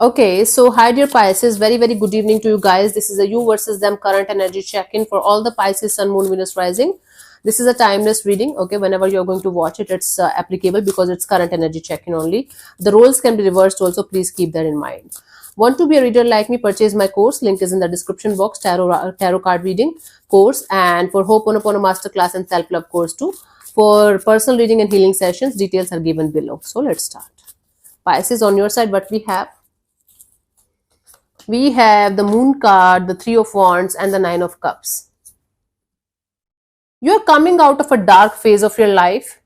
Okay, so hi dear Pisces, very very good evening to you guys. This is a you versus them current energy check-in for all the Pisces Sun Moon Venus rising. This is a timeless reading. Okay, whenever you're going to watch it, it's applicable because it's current energy check-in only. The roles can be reversed also. Please keep that in mind. Want to be a reader like me? Purchase my course. Link is in the description box. Tarot card reading course, and for Ho'oponopono masterclass and self love course too. For personal reading and healing sessions, details are given below. So let's start. Pisces, on your side, what we have? We have the Moon card, the Three of Wands, and the Nine of Cups. You're coming out of a dark phase of your life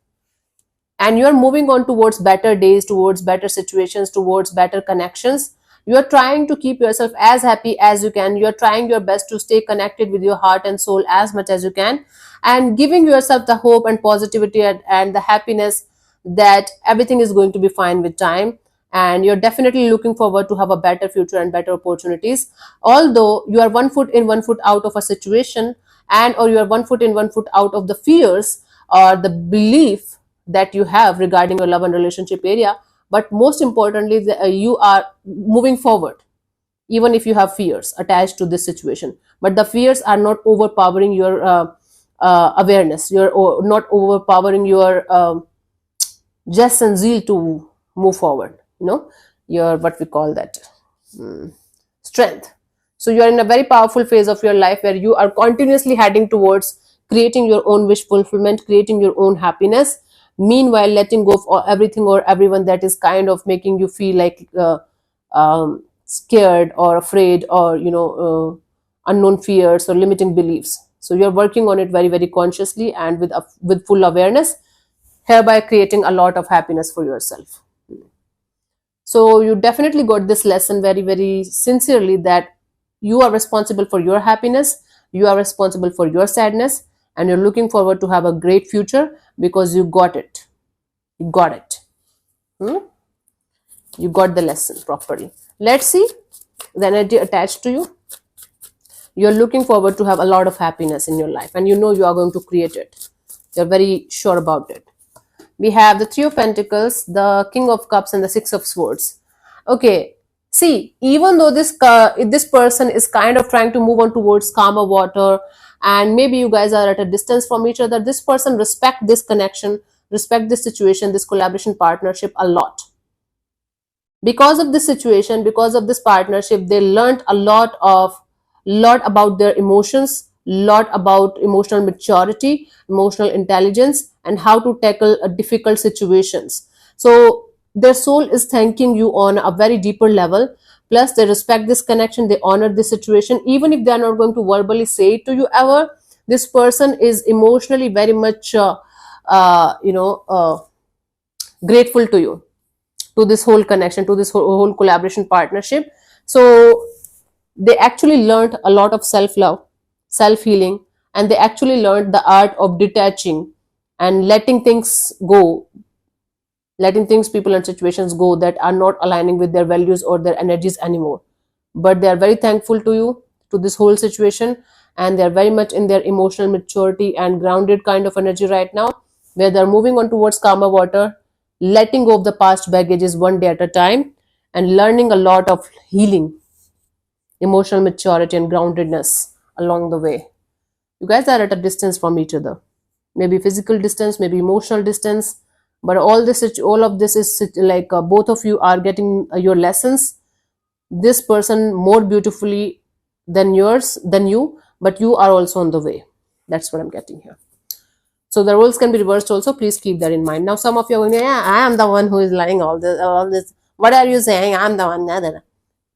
and you're moving on towards better days, towards better situations, towards better connections. You're trying to keep yourself as happy as you can. You're trying your best to stay connected with your heart and soul as much as you can, and giving yourself the hope and positivity and the happiness that everything is going to be fine with time, and you're definitely looking forward to have a better future and better opportunities. Although you are 1 foot in 1 foot out of a situation, and or you are 1 foot in 1 foot out of the fears or the belief that you have regarding your love and relationship area, but most importantly you are moving forward even if you have fears attached to this situation, but the fears are not overpowering your awareness. You're not overpowering your just and zeal to move forward, your what we call that strength. So you are in a very powerful phase of your life where you are continuously heading towards creating your own wish fulfillment, creating your own happiness, meanwhile letting go of everything or everyone that is kind of making you feel like scared or afraid, or unknown fears or limiting beliefs. So you're working on it very very consciously and with full awareness, hereby creating a lot of happiness for yourself. So you definitely got this lesson very very sincerely, that you are responsible for your happiness, you are responsible for your sadness, and you're looking forward to have a great future because you got it. You got it. You got the lesson properly. Let's see the energy attached to you. You're looking forward to have a lot of happiness in your life, and you know you are going to create it. You're very sure about it. We have the Three of Pentacles, the King of Cups, and the Six of Swords. Okay, see, even though this person is kind of trying to move on towards calmer water, and maybe you guys are at a distance from each other, this person respect this connection, respect this situation, this collaboration partnership a lot. Because of this situation, because of this partnership, they learned a lot about their emotions, lot about emotional maturity, emotional intelligence, and how to tackle difficult situations. So their soul is thanking you on a very deeper level. Plus they respect this connection, they honor this situation, even if they are not going to verbally say it to you ever. This person is emotionally very much grateful to you, to this whole connection, to this whole collaboration partnership. So they actually learned a lot of self-love, self-healing, and they actually learned the art of detaching and letting things go, letting things, people, and situations go that are not aligning with their values or their energies anymore. But they are very thankful to you, to this whole situation, and they are very much in their emotional maturity and grounded kind of energy right now, where they are moving on towards calmer water, letting go of the past baggages one day at a time, and learning a lot of healing, emotional maturity, and groundedness along the way. You guys are at a distance from each other, maybe physical distance, maybe emotional distance, but all of this is like both of you are getting your lessons, this person more beautifully than you, but you are also on the way. That's what I'm getting here. So the roles can be reversed also. Please keep that in mind. Now some of you are going, yeah, I am the one who is lying all this. What are you saying? I'm the one. Nah, nah, nah.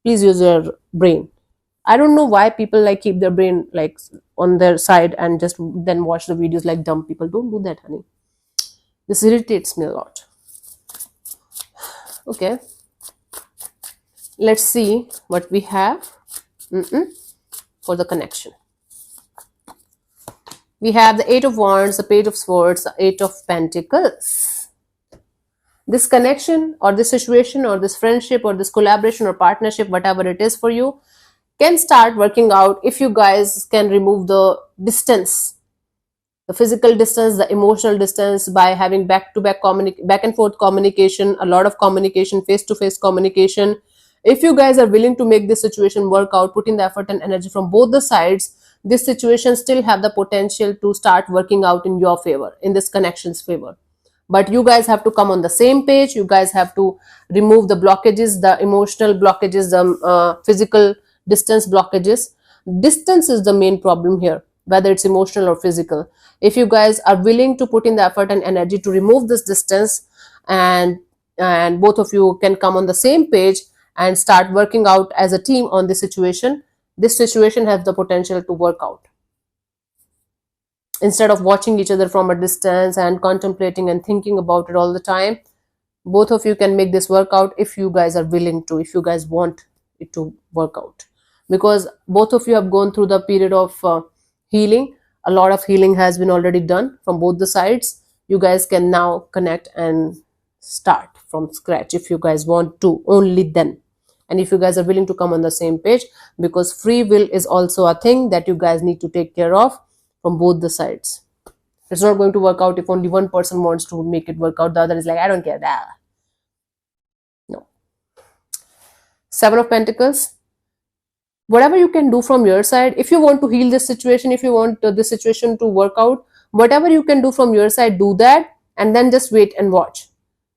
Please use your brain. I don't know why people like keep their brain like on their side and just then watch the videos like dumb people. Don't do that, honey. This irritates me a lot. Okay. Let's see what we have for the connection. We have the Eight of Wands, the Page of Swords, the Eight of Pentacles. This connection or this situation or this friendship or this collaboration or partnership, whatever it is for you, can start working out if you guys can remove the distance, the physical distance, the emotional distance, by having back and forth communication, a lot of communication, face-to-face communication, If you guys are willing to make this situation work out, put in the effort and energy from both the sides, this situation still have the potential to start working out in your favor, in this connection's favor. But you guys have to come on the same page. You guys have to remove the blockages, the emotional blockages, the physical distance blockages. Distance is the main problem here, whether it's emotional or physical. If you guys are willing to put in the effort and energy to remove this distance, and both of you can come on the same page and start working out as a team on this situation has the potential to work out. Instead of watching each other from a distance and contemplating and thinking about it all the time, both of you can make this work out if you guys are willing to, if you guys want it to work out. Because both of you have gone through the period of healing. A lot of healing has been already done from both the sides. You guys can now connect and start from scratch if you guys want to, only then. And if you guys are willing to come on the same page, because free will is also a thing that you guys need to take care of from both the sides. It's not going to work out if only one person wants to make it work out, the other is like, I don't care. No. Seven of Pentacles. Whatever you can do from your side, if you want to heal this situation, if you want this situation to work out, whatever you can do from your side, do that, and then just wait and watch.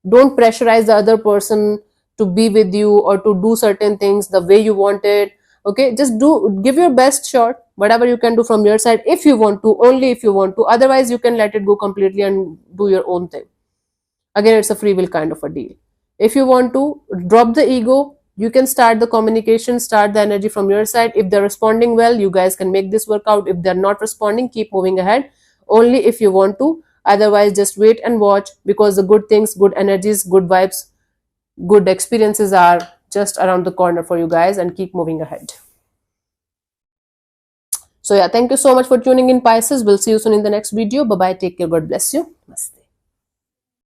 Don't pressurize the other person to be with you or to do certain things the way you want it. Okay, just give your best shot, whatever you can do from your side, if you want to, only if you want to. Otherwise, you can let it go completely and do your own thing. Again, it's a free will kind of a deal. If you want to, drop the ego. You can start the communication, start the energy from your side. If they're responding well, you guys can make this work out. If they're not responding, keep moving ahead, only if you want to. Otherwise, just wait and watch, because the good things, good energies, good vibes, good experiences are just around the corner for you guys, and keep moving ahead. So yeah, thank you so much for tuning in, Pisces. We'll see you soon in the next video. Bye bye. Take care. God bless you. Namaste.